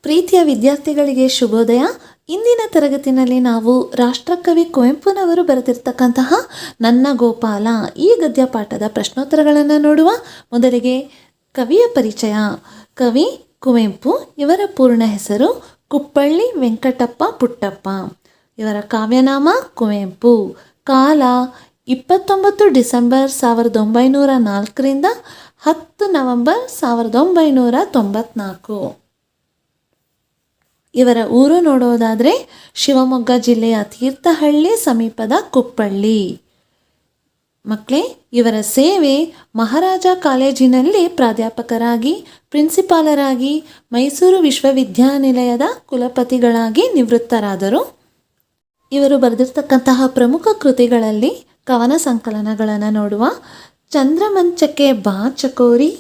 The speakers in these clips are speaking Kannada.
ಪ್ರೀತಿಯ ವಿದ್ಯಾರ್ಥಿಗಳಿಗೆ ಶುಭೋದಯ. ಇಂದಿನ ತರಗತಿನಲ್ಲಿ ನಾವು ರಾಷ್ಟ್ರಕವಿ ಕುವೆಂಪುನವರು ಬರೆದಿರ್ತಕ್ಕಂತಹ ನನ್ನ ಗೋಪಾಲ ಈ ಗದ್ಯ ಪಾಠದ ಪ್ರಶ್ನೋತ್ತರಗಳನ್ನು ನೋಡುವ. ಮೊದಲಿಗೆ ಕವಿಯ ಪರಿಚಯ. ಕವಿ ಕುವೆಂಪು. ಇವರ ಪೂರ್ಣ ಹೆಸರು ಕುಪ್ಪಳ್ಳಿ ವೆಂಕಟಪ್ಪ ಪುಟ್ಟಪ್ಪ. ಇವರ ಕಾವ್ಯನಾಮ ಕುವೆಂಪು. ಕಾಲ 29 ಡಿಸೆಂಬರ್ 1904 10 ನವೆಂಬರ್ 1994. ಇವರ ಊರು ನೋಡೋದಾದರೆ ಶಿವಮೊಗ್ಗ ಜಿಲ್ಲೆಯ ತೀರ್ಥಹಳ್ಳಿ ಸಮೀಪದ ಕುಪ್ಪಳ್ಳಿ. ಮಕ್ಕಳೇ, ಇವರ ಸೇವೆ ಮಹಾರಾಜ ಕಾಲೇಜಿನಲ್ಲಿ ಪ್ರಾಧ್ಯಾಪಕರಾಗಿ, ಪ್ರಿನ್ಸಿಪಾಲರಾಗಿ, ಮೈಸೂರು ವಿಶ್ವವಿದ್ಯಾನಿಲಯದ ಕುಲಪತಿಗಳಾಗಿ ನಿವೃತ್ತರಾದರು. ಇವರು ಬರೆದಿರ್ತಕ್ಕಂತಹ ಪ್ರಮುಖ ಕೃತಿಗಳಲ್ಲಿ ಕವನ ಸಂಕಲನಗಳನ್ನು ನೋಡುವ. ಚಂದ್ರಮಂಚಕ್ಕೆ ಬಾ ಚಕೋರಿ,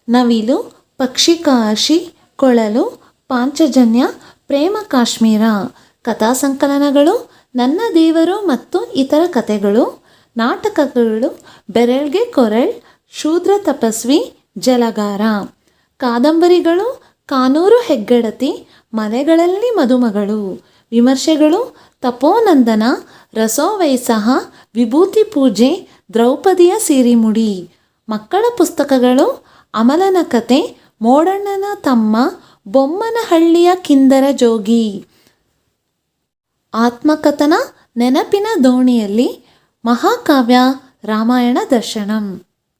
ನವಿಲು, ಪಕ್ಷಿಕಾಶಿ, ಕೊಳಲು, ಪಾಂಚಜನ್ಯ, ಪ್ರೇಮ ಕಾಶ್ಮೀರ. ಕಥಾ ಸಂಕಲನಗಳು ನನ್ನ ದೇವರು ಮತ್ತು ಇತರ ಕಥೆಗಳು. ನಾಟಕಗಳು ಬೆರಳ್ಗೆ ಕೊರಳ್, ಶೂದ್ರ ತಪಸ್ವಿ, ಜಲಗಾರ. ಕಾದಂಬರಿಗಳು ಕಾನೂರು ಹೆಗ್ಗಡತಿ, ಮಲೆಗಳಲ್ಲಿ ಮದುಮಗಳು. ವಿಮರ್ಶೆಗಳು ತಪೋನಂದನ, ರಸೋವೈಸಹ, ವಿಭೂತಿ ಪೂಜೆ, ದ್ರೌಪದಿಯ ಸಿರಿಮುಡಿ. ಮಕ್ಕಳ ಪುಸ್ತಕಗಳು ಅಮಲನ ಕತೆ, ಮೋಡಣ್ಣನ ತಮ್ಮ, ಬೊಮ್ಮನಹಳ್ಳಿಯ ಕಿಂದರ ಜೋಗಿ. ಆತ್ಮಕಥನ ನೆನಪಿನ ದೋಣಿಯಲ್ಲಿ, ಮಹಾಕಾವ್ಯ ರಾಮಾಯಣ ದರ್ಶನಂ.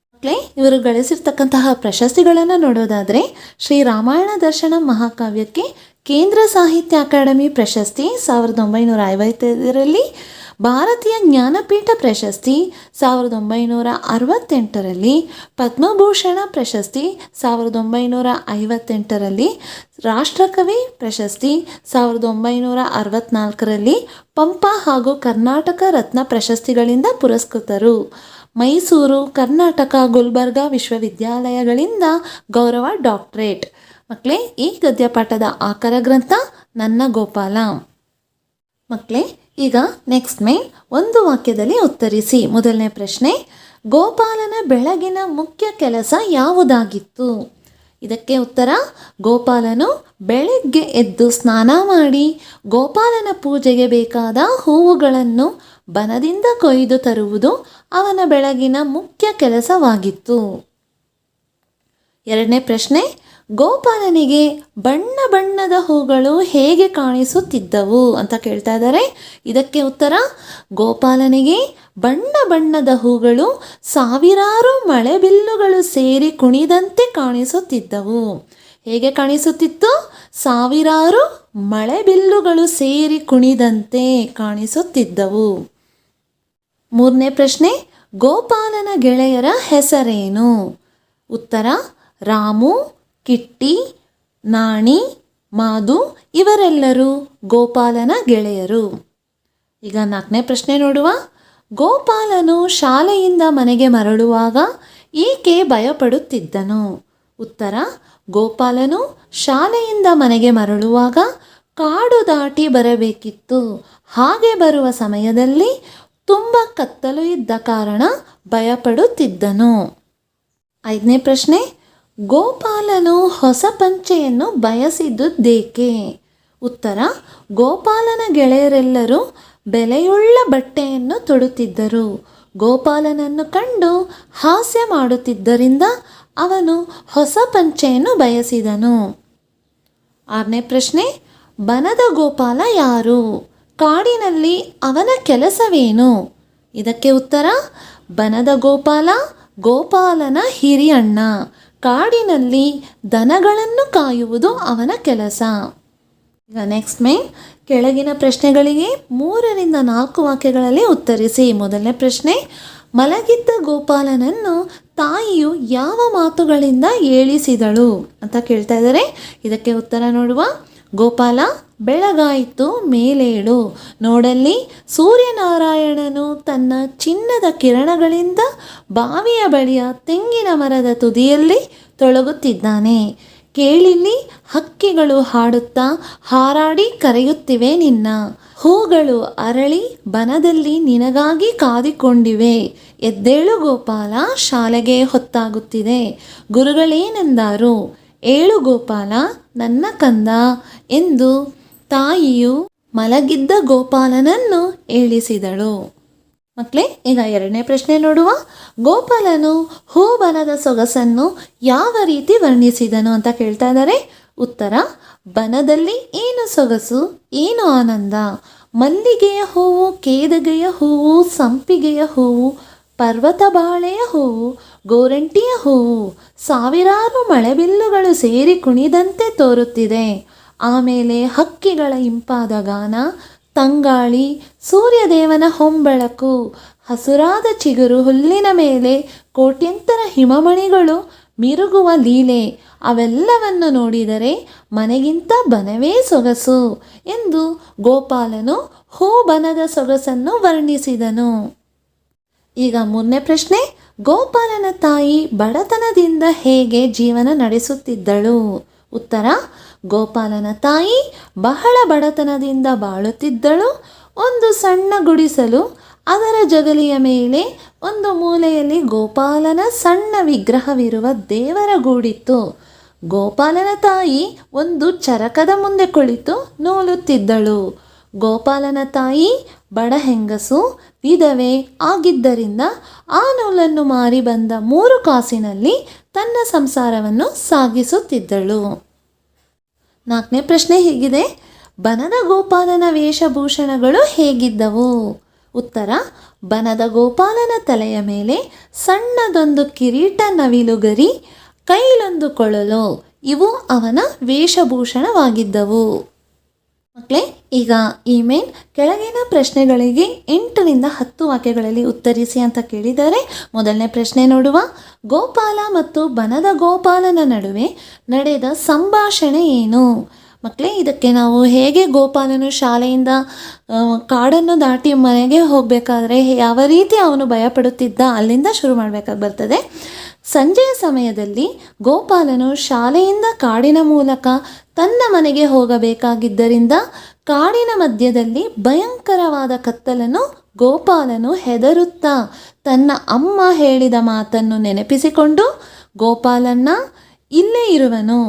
ಮಕ್ಕಳೇ, ಇವರು ಗಳಿಸಿರ್ತಕ್ಕಂತಹ ಪ್ರಶಸ್ತಿಗಳನ್ನು ನೋಡೋದಾದರೆ ಶ್ರೀ ರಾಮಾಯಣ ದರ್ಶನಂ ಮಹಾಕಾವ್ಯಕ್ಕೆ ಕೇಂದ್ರ ಸಾಹಿತ್ಯ ಅಕಾಡೆಮಿ ಪ್ರಶಸ್ತಿ 1955ರಲ್ಲಿ, ಭಾರತೀಯ ಜ್ಞಾನಪೀಠ ಪ್ರಶಸ್ತಿ 1968ರಲ್ಲಿ, ಪದ್ಮಭೂಷಣ ಪ್ರಶಸ್ತಿ 1958ರಲ್ಲಿ, ರಾಷ್ಟ್ರಕವಿ ಪ್ರಶಸ್ತಿ 1964ರಲ್ಲಿ, ಪಂಪ ಹಾಗೂ ಕರ್ನಾಟಕ ರತ್ನ ಪ್ರಶಸ್ತಿಗಳಿಂದ ಪುರಸ್ಕೃತರು. ಮೈಸೂರು, ಕರ್ನಾಟಕ, ಗುಲ್ಬರ್ಗಾ ವಿಶ್ವವಿದ್ಯಾಲಯಗಳಿಂದ ಗೌರವ ಡಾಕ್ಟರೇಟ್. ಮಕ್ಕಳೇ, ಈ ಗದ್ಯಪಾಠದ ಆಕರ ಗ್ರಂಥ ನನ್ನ ಗೋಪಾಲ. ಮಕ್ಕಳೇ, ಈಗ ನೆಕ್ಸ್ಟ್ ಮೇನ್ ಒಂದು ವಾಕ್ಯದಲ್ಲಿ ಉತ್ತರಿಸಿ. ಮೊದಲನೇ ಪ್ರಶ್ನೆ, ಗೋಪಾಲನ ಬೆಳಗಿನ ಮುಖ್ಯ ಕೆಲಸ ಯಾವುದಾಗಿತ್ತು? ಇದಕ್ಕೆ ಉತ್ತರ, ಗೋಪಾಲನು ಬೆಳಗ್ಗೆ ಎದ್ದು ಸ್ನಾನ ಮಾಡಿ ಗೋಪಾಲನ ಪೂಜೆಗೆ ಬೇಕಾದ ಹೂವುಗಳನ್ನು ಬನದಿಂದ ಕೊಯ್ದು ತರುವುದು ಅವನ ಬೆಳಗಿನ ಮುಖ್ಯ ಕೆಲಸವಾಗಿತ್ತು. ಎರಡನೇ ಪ್ರಶ್ನೆ, ಗೋಪಾಲನಿಗೆ ಬಣ್ಣ ಬಣ್ಣದ ಹೂಗಳು ಹೇಗೆ ಕಾಣಿಸುತ್ತಿದ್ದವು ಅಂತ ಕೇಳ್ತಾ ಇದ್ದಾರೆ. ಇದಕ್ಕೆ ಉತ್ತರ, ಗೋಪಾಲನಿಗೆ ಬಣ್ಣ ಬಣ್ಣದ ಹೂಗಳು ಸಾವಿರಾರು ಮಳೆಬಿಲ್ಲುಗಳು ಸೇರಿ ಕುಣಿದಂತೆ ಕಾಣಿಸುತ್ತಿದ್ದವು. ಹೇಗೆ ಕಾಣಿಸುತ್ತಿತ್ತು? ಸಾವಿರಾರು ಮಳೆಬಿಲ್ಲುಗಳು ಸೇರಿ ಕುಣಿದಂತೆ ಕಾಣಿಸುತ್ತಿದ್ದವು. ಮೂರನೇ ಪ್ರಶ್ನೆ, ಗೋಪಾಲನ ಗೆಳೆಯರ ಹೆಸರೇನು? ಉತ್ತರ, ರಾಮು, ಕಿಟ್ಟಿ, ನಾಣಿ, ಮಾದು ಇವರೆಲ್ಲರೂ ಗೋಪಾಲನ ಗೆಳೆಯರು. ಈಗ ನಾಲ್ಕನೇ ಪ್ರಶ್ನೆ ನೋಡುವ. ಗೋಪಾಲನು ಶಾಲೆಯಿಂದ ಮನೆಗೆ ಮರಳುವಾಗ ಏಕೆ ಭಯಪಡುತ್ತಿದ್ದನು? ಉತ್ತರ, ಗೋಪಾಲನು ಶಾಲೆಯಿಂದ ಮನೆಗೆ ಮರಳುವಾಗ ಕಾಡು ದಾಟಿ ಬರಬೇಕಿತ್ತು. ಹಾಗೆ ಬರುವ ಸಮಯದಲ್ಲಿ ತುಂಬ ಕತ್ತಲು ಇದ್ದ ಕಾರಣ ಭಯಪಡುತ್ತಿದ್ದನು. ಐದನೇ ಪ್ರಶ್ನೆ, ಗೋಪಾಲನು ಹೊಸ ಪಂಚೆಯನ್ನು ಬಯಸಿದುದೇಕೆ? ಉತ್ತರ, ಗೋಪಾಲನ ಗೆಳೆಯರೆಲ್ಲರೂ ಬೆಲೆಯುಳ್ಳ ಬಟ್ಟೆಯನ್ನು ತೊಡುತ್ತಿದ್ದರು. ಗೋಪಾಲನನ್ನು ಕಂಡು ಹಾಸ್ಯ ಮಾಡುತ್ತಿದ್ದರಿಂದ ಅವನು ಹೊಸ ಪಂಚೆಯನ್ನು ಬಯಸಿದನು. ಆರನೇ ಪ್ರಶ್ನೆ, ಬನದ ಗೋಪಾಲ ಯಾರು? ಕಾಡಿನಲ್ಲಿ ಅವನ ಕೆಲಸವೇನು? ಇದಕ್ಕೆ ಉತ್ತರ, ಬನದ ಗೋಪಾಲ ಗೋಪಾಲನ ಹಿರಿಯಣ್ಣ. ಕಾಡಿನಲ್ಲಿ ದನಗಳನ್ನು ಕಾಯುವುದು ಅವನ ಕೆಲಸ. ಈಗ ನೆಕ್ಸ್ಟ್ ಮೇನ್ ಕೆಳಗಿನ ಪ್ರಶ್ನೆಗಳಿಗೆ 3ರಿಂದ 4 ವಾಕ್ಯಗಳಲ್ಲಿ ಉತ್ತರಿಸಿ. ಮೊದಲನೇ ಪ್ರಶ್ನೆ, ಮಲಗಿದ್ದ ಗೋಪಾಲನನ್ನು ತಾಯಿಯು ಯಾವ ಮಾತುಗಳಿಂದ ಏಳಿಸಿದಳು ಅಂತ ಕೇಳ್ತಾ ಇದ್ದಾರೆ. ಇದಕ್ಕೆ ಉತ್ತರ ನೋಡುವ. ಗೋಪಾಲ, ಬೆಳಗಾಯಿತು ಮೇಲೇಳು, ನೋಡಲ್ಲಿ ಸೂರ್ಯನಾರಾಯಣನು ತನ್ನ ಚಿನ್ನದ ಕಿರಣಗಳಿಂದ ಬಾವಿಯ ಬಳಿಯ ತೆಂಗಿನ ಮರದ ತುದಿಯಲ್ಲಿ ತೊಳಗುತ್ತಿದ್ದಾನೆ. ಕೇಳಿಲ್ಲಿ ಹಕ್ಕಿಗಳು ಹಾಡುತ್ತಾ ಹಾರಾಡಿ ಕರೆಯುತ್ತಿವೆ ನಿನ್ನ. ಹೂಗಳು ಅರಳಿ ಬನದಲ್ಲಿ ನಿನಗಾಗಿ ಕಾದಿಕೊಂಡಿವೆ. ಎದ್ದೇಳು ಗೋಪಾಲ, ಶಾಲೆಗೆ ಹೊತ್ತಾಗುತ್ತಿದೆ. ಗುರುಗಳೇನೆಂದಾರು? ಏಳು ಗೋಪಾಲ ನನ್ನ ಕಂದ ಎಂದು ತಾಯಿಯು ಮಲಗಿದ್ದ ಗೋಪಾಲನನ್ನು ಏಳಿಸಿದಳು. ಮಕ್ಕಳೇ, ಈಗ ಎರಡನೇ ಪ್ರಶ್ನೆ ನೋಡುವ. ಗೋಪಾಲನು ಹೂಬನದ ಸೊಗಸನ್ನು ಯಾವ ರೀತಿ ವರ್ಣಿಸಿದನು ಅಂತ ಕೇಳ್ತಾ ಇದ್ದಾರೆ. ಉತ್ತರ: ಬನದಲ್ಲಿ ಏನು ಸೊಗಸು, ಏನು ಆನಂದ. ಮಲ್ಲಿಗೆಯ ಹೂವು, ಕೇದಗೆಯ ಹೂವು, ಸಂಪಿಗೆಯ ಹೂವು, ಪರ್ವತ ಬಾಳೆಯ ಹೂವು, ಗೋರಂಟಿಯ ಹೂವು, ಸಾವಿರಾರು ಮಳೆಬಿಲ್ಲುಗಳು ಸೇರಿ ಕುಣಿದಂತೆ ತೋರುತ್ತಿದೆ. ಆಮೇಲೆ ಹಕ್ಕಿಗಳ ಇಂಪಾದ ಗಾನ, ತಂಗಾಳಿ, ಸೂರ್ಯದೇವನ ಹೊಂಬೆಳಕು, ಹಸುರಾದ ಚಿಗುರು ಹುಲ್ಲಿನ ಮೇಲೆ ಕೋಟ್ಯಂತರ ಹಿಮಮಣಿಗಳು ಮಿರುಗುವ ಲೀಲೆ, ಅವೆಲ್ಲವನ್ನು ನೋಡಿದರೆ ಮನೆಗಿಂತ ಬನವೇ ಸೊಗಸು ಎಂದು ಗೋಪಾಲನು ಹೂಬನದ ಸೊಗಸನ್ನು ವರ್ಣಿಸಿದನು. ಈಗ ಮೂರನೇ ಪ್ರಶ್ನೆ. ಗೋಪಾಲನ ತಾಯಿ ಬಡತನದಿಂದ ಹೇಗೆ ಜೀವನ ನಡೆಸುತ್ತಿದ್ದಳು? ಉತ್ತರ: ಗೋಪಾಲನ ತಾಯಿ ಬಹಳ ಬಡತನದಿಂದ ಬಾಳುತ್ತಿದ್ದಳು. ಒಂದು ಸಣ್ಣ ಗುಡಿಸಲು, ಅದರ ಜಗಲಿಯ ಮೇಲೆ ಒಂದು ಮೂಲೆಯಲ್ಲಿ ಗೋಪಾಲನ ಸಣ್ಣ ವಿಗ್ರಹವಿರುವ ದೇವರ ಗೂಡಿತ್ತು. ಗೋಪಾಲನ ತಾಯಿ ಒಂದು ಚರಕದ ಮುಂದೆ ಕುಳಿತು ನೂಲುತ್ತಿದ್ದಳು. ಗೋಪಾಲನ ತಾಯಿ ಬಡ ಹೆಂಗಸು, ವಿಧವೆ ಆಗಿದ್ದರಿಂದ ಆ ನೂಲನ್ನು ಮಾರಿ ಬಂದ 3 ಕಾಸಿನಲ್ಲಿ ತನ್ನ ಸಂಸಾರವನ್ನು ಸಾಗಿಸುತ್ತಿದ್ದಳು. 4ನೇ ಪ್ರಶ್ನೆ ಹೀಗಿದೆ. ಬನದ ಗೋಪಾಲನ ವೇಷಭೂಷಣಗಳು ಹೇಗಿದ್ದವು? ಉತ್ತರ: ಬನದ ಗೋಪಾಲನ ತಲೆಯ ಮೇಲೆ ಸಣ್ಣದೊಂದು ಕಿರೀಟ, ನವಿಲುಗರಿ, ಕೈಲೊಂದು ಕೊಳಲು, ಇವು ಅವನ ವೇಷಭೂಷಣವಾಗಿದ್ದವು. ಮಕ್ಕಳೇ, ಈಗ ಈ ಮೇನ್ ಕೆಳಗಿನ ಪ್ರಶ್ನೆಗಳಿಗೆ 8ರಿಂದ 10 ವಾಕ್ಯಗಳಲ್ಲಿ ಉತ್ತರಿಸಿ ಅಂತ ಕೇಳಿದ್ದಾರೆ. ಮೊದಲನೇ ಪ್ರಶ್ನೆ ನೋಡುವ. ಗೋಪಾಲ ಮತ್ತು ಬನದ ಗೋಪಾಲನ ನಡುವೆ ನಡೆದ ಸಂಭಾಷಣೆ ಏನು? ಮಕ್ಕಳೇ, ಇದಕ್ಕೆ ನಾವು ಹೇಗೆ ಗೋಪಾಲನು ಶಾಲೆಯಿಂದ ಕಾಡನ್ನು ದಾಟಿ ಮನೆಗೆ ಹೋಗಬೇಕಾದ್ರೆ ಯಾವ ರೀತಿ ಅವನು ಭಯಪಡುತ್ತಿದ್ದ ಅಲ್ಲಿಂದ ಶುರು ಮಾಡಬೇಕಾಗಿ ಬರ್ತದೆ. ಸಂಜೆಯ ಸಮಯದಲ್ಲಿ ಗೋಪಾಲನು ಶಾಲೆಯಿಂದ ಕಾಡಿನ ಮೂಲಕ ತನ್ನ ಮನೆಗೆ ಹೋಗಬೇಕಾಗಿದ್ದರಿಂದ ಕಾಡಿನ ಮಧ್ಯದಲ್ಲಿ ಭಯಂಕರವಾದ ಕತ್ತಲನ್ನು ಗೋಪಾಲನು ಹೆದರುತ್ತಾ ತನ್ನ ಅಮ್ಮ ಹೇಳಿದ ಮಾತನ್ನು ನೆನಪಿಸಿಕೊಂಡು, ಗೋಪಾಲನ್ನ ಇಲ್ಲೇ ಇರುವನು,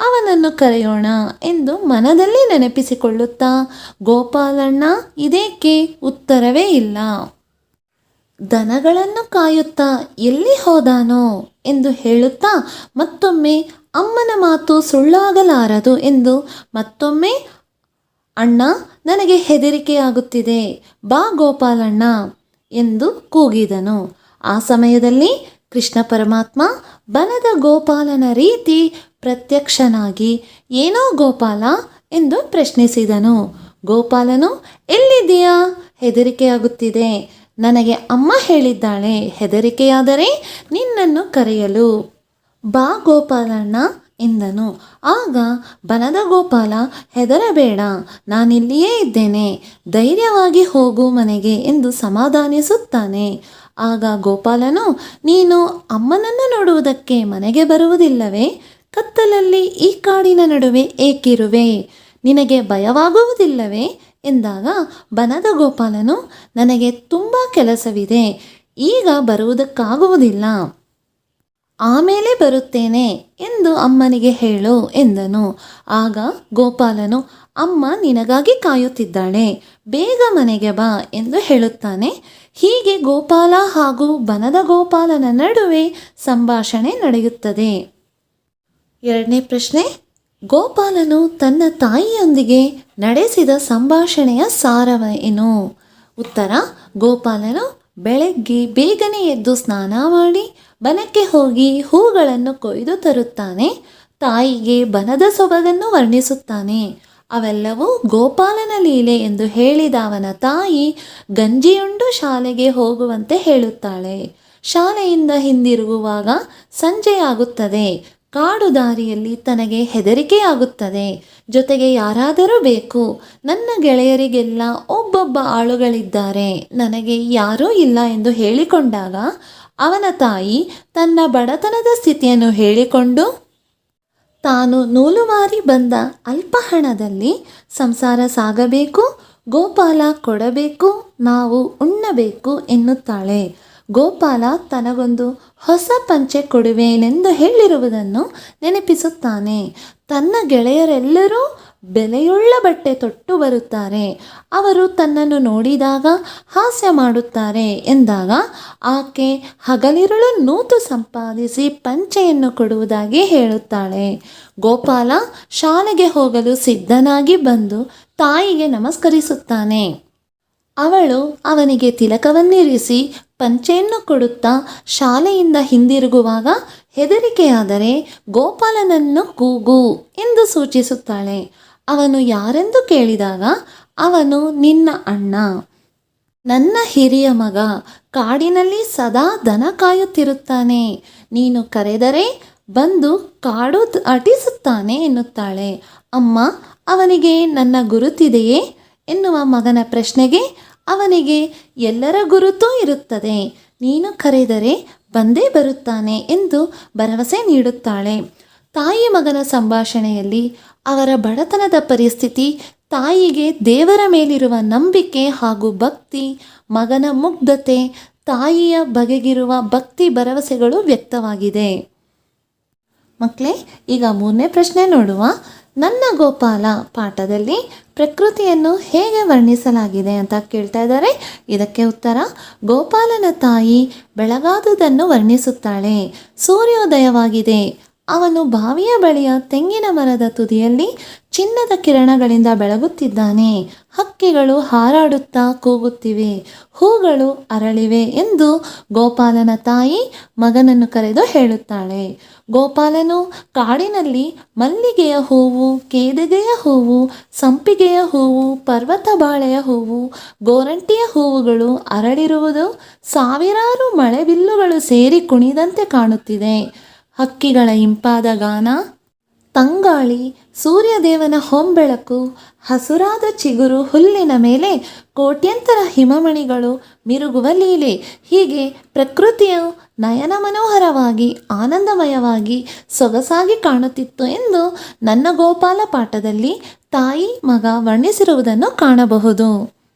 ಅವನನ್ನು ಕರೆಯೋಣ ಎಂದು ಮನದಲ್ಲಿ ನೆನಪಿಸಿಕೊಳ್ಳುತ್ತಾ, ಗೋಪಾಲಣ್ಣ ಇದಕ್ಕೆ ಉತ್ತರವೇ ಇಲ್ಲ. ದನಗಳನ್ನು ಕಾಯುತ್ತಾ ಎಲ್ಲಿ ಹೋದಾನೋ ಎಂದು ಹೇಳುತ್ತಾ ಮತ್ತೊಮ್ಮೆ ಅಮ್ಮನ ಮಾತು ಸುಳ್ಳಾಗಲಾರದು ಎಂದು ಮತ್ತೊಮ್ಮೆ, ಅಣ್ಣ ನನಗೆ ಹೆದರಿಕೆಯಾಗುತ್ತಿದೆ, ಬಾ ಗೋಪಾಲಣ್ಣ ಎಂದು ಕೂಗಿದನು. ಆ ಸಮಯದಲ್ಲಿ ಕೃಷ್ಣ ಪರಮಾತ್ಮ ಬನದ ಗೋಪಾಲನ ರೀತಿ ಪ್ರತ್ಯಕ್ಷನಾಗಿ, ಏನೋ ಗೋಪಾಲ ಎಂದು ಪ್ರಶ್ನಿಸಿದನು. ಗೋಪಾಲನು, ಎಲ್ಲಿದೆಯಾ? ಹೆದರಿಕೆಯಾಗುತ್ತಿದೆ. ನನಗೆ ಅಮ್ಮ ಹೇಳಿದ್ದಾಳೆ, ಹೆದರಿಕೆಯಾದರೆ ನಿನ್ನನ್ನು ಕರೆಯಲು ಬಾ ಗೋಪಾಲಣ್ಣ ಎಂದನು. ಆಗ ಬನದ ಗೋಪಾಲ, ಹೆದರಬೇಡ, ನಾನಿಲ್ಲಿಯೇ ಇದ್ದೇನೆ, ಧೈರ್ಯವಾಗಿ ಹೋಗು ಮನೆಗೆ ಎಂದು ಸಮಾಧಾನಿಸುತ್ತಾನೆ. ಆಗ ಗೋಪಾಲನು, ನೀನು ಅಮ್ಮನನ್ನು ನೋಡುವುದಕ್ಕೆ ಮನೆಗೆ ಬರುವುದಿಲ್ಲವೇ? ಕತ್ತಲಲ್ಲಿ ಈ ಕಾಡಿನ ನಡುವೆ ಏಕಿರುವೆ? ನಿನಗೆ ಭಯವಾಗುವುದಿಲ್ಲವೇ ಎಂದಾಗ ಬನದ ಗೋಪಾಲನು, ನನಗೆ ತುಂಬ ಕೆಲಸವಿದೆ, ಈಗ ಬರುವುದಕ್ಕಾಗುವುದಿಲ್ಲ, ಆಮೇಲೆ ಬರುತ್ತೇನೆ ಎಂದು ಅಮ್ಮನಿಗೆ ಹೇಳು ಎಂದನು. ಆಗ ಗೋಪಾಲನು, ಅಮ್ಮ ನಿನಗಾಗಿ ಕಾಯುತ್ತಿದ್ದಾಳೆ, ಬೇಗ ಮನೆಗೆ ಬಾ ಎಂದು ಹೇಳುತ್ತಾನೆ. ಹೀಗೆ ಗೋಪಾಲ ಹಾಗೂ ಬನದ ಗೋಪಾಲನ ನಡುವೆ ಸಂಭಾಷಣೆ ನಡೆಯುತ್ತದೆ. 2ನೇ ಪ್ರಶ್ನೆ. ಗೋಪಾಲನು ತನ್ನ ತಾಯಿಯೊಂದಿಗೆ ನಡೆಸಿದ ಸಂಭಾಷಣೆಯ ಸಾರವೇನು? ಉತ್ತರ: ಗೋಪಾಲನು ಬೆಳಗ್ಗೆ ಬೇಗನೆ ಎದ್ದು ಸ್ನಾನ ಮಾಡಿ ಬನಕ್ಕೆ ಹೋಗಿ ಹೂಗಳನ್ನು ಕೊಯ್ದು ತರುತ್ತಾನೆ. ತಾಯಿಗೆ ಬನದ ಸೊಬಗನ್ನು ವರ್ಣಿಸುತ್ತಾನೆ. ಅವೆಲ್ಲವೂ ಗೋಪಾಲನ ಲೀಲೆ ಎಂದು ಹೇಳಿದ ಅವನ ತಾಯಿ ಗಂಜಿಯುಂಡು ಶಾಲೆಗೆ ಹೋಗುವಂತೆ ಹೇಳುತ್ತಾಳೆ. ಶಾಲೆಯಿಂದ ಹಿಂದಿರುಗುವಾಗ ಸಂಜೆಯಾಗುತ್ತದೆ. ಕಾಡು ದಾರಿಯಲ್ಲಿ ತನಗೆ ಹೆದರಿಕೆಯಾಗುತ್ತದೆ. ಜೊತೆಗೆ ಯಾರಾದರೂ ಬೇಕು. ನನ್ನ ಗೆಳೆಯರಿಗೆಲ್ಲ ಒಬ್ಬೊಬ್ಬ ಆಳುಗಳಿದ್ದಾರೆ, ನನಗೆ ಯಾರೂ ಇಲ್ಲ ಎಂದು ಹೇಳಿಕೊಂಡಾಗ ಅವನ ತಾಯಿ ತನ್ನ ಬಡತನದ ಸ್ಥಿತಿಯನ್ನು ಹೇಳಿಕೊಂಡು, ತಾನು ನೂಲು ಮಾರಿ ಬಂದ ಅಲ್ಪ ಹಣದಲ್ಲಿ ಸಂಸಾರ ಸಾಗಬೇಕು, ಗೋಪಾಲ ಕೊಡಬೇಕು, ನಾವು ಉಣ್ಣಬೇಕು ಎನ್ನುತ್ತಾಳೆ. ಗೋಪಾಲ ತನಗೊಂದು ಹೊಸ ಪಂಚೆ ಕೊಡುವೇನೆಂದು ಹೇಳಿರುವುದನ್ನು ನೆನಪಿಸುತ್ತಾನೆ. ತನ್ನ ಗೆಳೆಯರೆಲ್ಲರೂ ಬೆಲೆಯುಳ್ಳ ಬಟ್ಟೆ ತೊಟ್ಟು ಬರುತ್ತಾರೆ. ಅವರು ತನ್ನನ್ನು ನೋಡಿದಾಗ ಹಾಸ್ಯ ಮಾಡುತ್ತಾರೆ ಎಂದಾಗ ಆಕೆ ಹಗಲಿರುಳು ನೂತು ಸಂಪಾದಿಸಿ ಪಂಚೆಯನ್ನು ಕೊಡುವುದಾಗಿ ಹೇಳುತ್ತಾಳೆ. ಗೋಪಾಲ ಶಾಲೆಗೆ ಹೋಗಲು ಸಿದ್ಧನಾಗಿ ಬಂದು ತಾಯಿಗೆ ನಮಸ್ಕರಿಸುತ್ತಾನೆ. ಅವಳು ಅವನಿಗೆ ತಿಲಕವನ್ನಿರಿಸಿ ಪಂಚೆಯನ್ನು ಕೊಡುತ್ತಾ ಶಾಲೆಯಿಂದ ಹಿಂದಿರುಗುವಾಗ ಹೆದರಿಕೆಯಾದರೆ ಗೋಪಾಲನನ್ನು ಕೂಗು ಎಂದು ಸೂಚಿಸುತ್ತಾಳೆ. ಅವನು ಯಾರೆಂದು ಕೇಳಿದಾಗ ಅವನು ನಿನ್ನ ಅಣ್ಣ, ನನ್ನ ಹಿರಿಯ ಮಗ, ಕಾಡಿನಲ್ಲಿ ಸದಾ ದನ ಕಾಯುತ್ತಿರುತ್ತಾನೆ. ನೀನು ಕರೆದರೆ ಬಂದು ಕಾಡು ಅಟಿಸುತ್ತಾನೆ ಎನ್ನುತ್ತಾಳೆ. ಅಮ್ಮ, ಅವನಿಗೆ ನನ್ನ ಗುರುತಿದೆಯೇ ಎನ್ನುವ ಮಗನ ಪ್ರಶ್ನೆಗೆ ಅವನಿಗೆ ಎಲ್ಲರ ಗುರುತೂ ಇರುತ್ತದೆ, ನೀನು ಕರೆದರೆ ಬಂದೇ ಬರುತ್ತಾನೆ ಎಂದು ಭರವಸೆ ನೀಡುತ್ತಾಳೆ. ತಾಯಿ ಮಗನ ಸಂಭಾಷಣೆಯಲ್ಲಿ ಅವರ ಬಡತನದ ಪರಿಸ್ಥಿತಿ, ತಾಯಿಗೆ ದೇವರ ಮೇಲಿರುವ ನಂಬಿಕೆ ಹಾಗೂ ಭಕ್ತಿ, ಮಗನ ಮುಗ್ಧತೆ, ತಾಯಿಯ ಬಗೆಗಿರುವ ಭಕ್ತಿ ಭರವಸೆಗಳು ವ್ಯಕ್ತವಾಗಿದೆ. ಮಕ್ಕಳೇ, ಈಗ 3ನೇ ಪ್ರಶ್ನೆ ನೋಡುವ. ನನ್ನ ಗೋಪಾಲ ಪಾಠದಲ್ಲಿ ಪ್ರಕೃತಿಯನ್ನು ಹೇಗೆ ವರ್ಣಿಸಲಾಗಿದೆ ಅಂತ ಕೇಳ್ತಾ ಇದ್ದಾರೆ. ಇದಕ್ಕೆ ಉತ್ತರ, ಗೋಪಾಲನ ತಾಯಿ ಬೆಳಗಾದುದನ್ನು ವರ್ಣಿಸುತ್ತಾಳೆ. ಸೂರ್ಯೋದಯವಾಗಿದೆ. ಅವನು ಬಾವಿಯ ಬಳಿಯ ತೆಂಗಿನ ಮರದ ತುದಿಯಲ್ಲಿ ಚಿನ್ನದ ಕಿರಣಗಳಿಂದ ಬೆಳಗುತ್ತಿದ್ದಾನೆ. ಹಕ್ಕಿಗಳು ಹಾರಾಡುತ್ತಾ ಕೂಗುತ್ತಿವೆ, ಹೂಗಳು ಅರಳಿವೆ ಎಂದು ಗೋಪಾಲನ ತಾಯಿ ಮಗನನ್ನು ಕರೆದು ಹೇಳುತ್ತಾಳೆ. ಗೋಪಾಲನು ಕಾಡಿನಲ್ಲಿ ಮಲ್ಲಿಗೆಯ ಹೂವು, ಕೇದಿಗೆಯ ಹೂವು, ಸಂಪಿಗೆಯ ಹೂವು, ಪರ್ವತ ಬಾಳೆಯ ಹೂವು, ಗೋರಂಟಿಯ ಹೂವುಗಳು ಅರಳಿರುವುದು ಸಾವಿರಾರು ಮಳೆಬಿಲ್ಲುಗಳು ಸೇರಿ ಕುಣಿದಂತೆ ಕಾಣುತ್ತಿದೆ. ಹಕ್ಕಿಗಳ ಇಂಪಾದ ಗಾನ, ತಂಗಾಳಿ, ಸೂರ್ಯದೇವನ ಹೊಂಬೆಳಕು, ಹಸುರಾದ ಚಿಗುರು ಹುಲ್ಲಿನ ಮೇಲೆ ಕೋಟ್ಯಂತರ ಹಿಮಮಣಿಗಳು ಮಿರುಗುವ ಲೀಲೆ, ಹೀಗೆ ಪ್ರಕೃತಿಯು ನಯನ ಮನೋಹರವಾಗಿ, ಆನಂದಮಯವಾಗಿ, ಸೊಗಸಾಗಿ ಕಾಣುತ್ತಿತ್ತು ಎಂದು ನನ್ನ ಗೋಪಾಲ ಪಾಠದಲ್ಲಿ ತಾಯಿ ಮಗ ವರ್ಣಿಸಿರುವುದನ್ನು ಕಾಣಬಹುದು.